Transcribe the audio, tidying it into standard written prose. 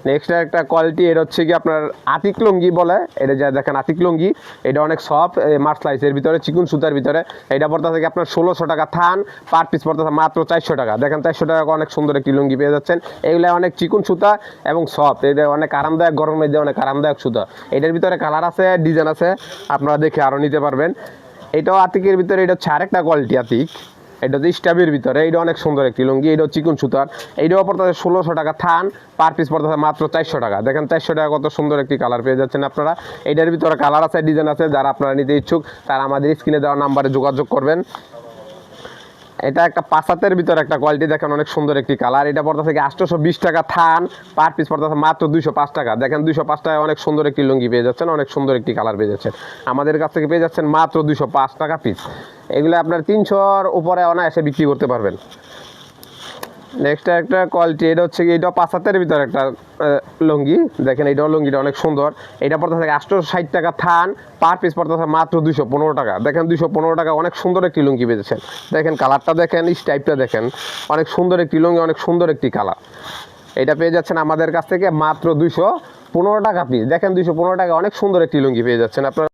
Next একটা quality, এটা হচ্ছে কি আপনার আতিক লুঙ্গি বলে, এটা যা দেখেন আতিক লুঙ্গি, এটা অনেক সফট মার্সলাইসের ভিতরে, চিকুন সুতার ভিতরে। এটা পড়তে থেকে আপনার 1600 টাকা থান, পার পিস পড়তে মাত্র 400 টাকা। দেখেন 400 টাকা অনেক সুন্দর একটি লুঙ্গি পেয়ে যাচ্ছেন। এগুলো অনেক চিকুন সুতা এবং সফট, এটা অনেক আরামদায়ক, গরমের মধ্যে অনেক আরামদায়ক সুতা। এটার ভিতরে কালার আছে, ডিজাইন আছে, আপনারা দেখে আরও নিতে পারবেন। এটাও আতিকের ভিতরে, এটা হচ্ছে আরেকটা কোয়ালিটি আতিক, এটা হচ্ছে স্টাবের ভিতরে, এইটা অনেক সুন্দর একটি লুঙ্গি, এটাও চিকুন সুতার। এইটাও পড়তেছে 1600 টাকা থান, পার পিস পড়তেছে মাত্র 400 টাকা। দেখেন 400 টাকা কত সুন্দর একটি কালার পেয়ে যাচ্ছেন আপনারা। এইটার ভিতরে কালার আছে, ডিজাইন আছে, যারা আপনারা নিতে ইচ্ছুক তারা আমাদের স্ক্রিনে দেওয়া নাম্বারে যোগাযোগ করবেন। এটা একটা পাঁচাতের ভিতরে একটা কোয়ালিটি, দেখেন অনেক সুন্দর একটি কালার। এটা পড়তে থেকে 820 টাকা থান, পার পিস পড়তে মাত্র 205 টাকা। দেখেন 205 টাকায় অনেক সুন্দর একটি লুঙ্গি পেয়ে যাচ্ছেন, অনেক সুন্দর একটি কালার পেয়ে যাচ্ছেন। আমাদের কাছ থেকে পেয়ে যাচ্ছেন মাত্র 205 টাকা পিস। এগুলো আপনার 300-র উপরে অনায়াসে বিক্রি করতে পারবেন। নেক্সট একটা কোয়ালিটি, এটা হচ্ছে কি, এটাও পাঁচাতের ভিতরে একটা লুঙ্গি, দেখেন এটাও লুঙ্গিটা অনেক সুন্দর। এটা পড়তে থাকে 860 টাকা থান, পার পিস পড়তে থাকে মাত্র 215 টাকা। দেখেন 215 টাকা অনেক সুন্দর একটি লুঙ্গি পেয়েছেন। দেখেন কালারটা দেখেন, স্টাইপটা দেখেন, অনেক সুন্দর একটি লুঙ্গি, অনেক সুন্দর একটি কালার। এটা পেয়ে যাচ্ছেন আমাদের কাছ থেকে মাত্র 215 টাকা পিস। দেখেন 215 টাকা অনেক সুন্দর একটি লুঙ্গি পেয়ে যাচ্ছেন আপনারা।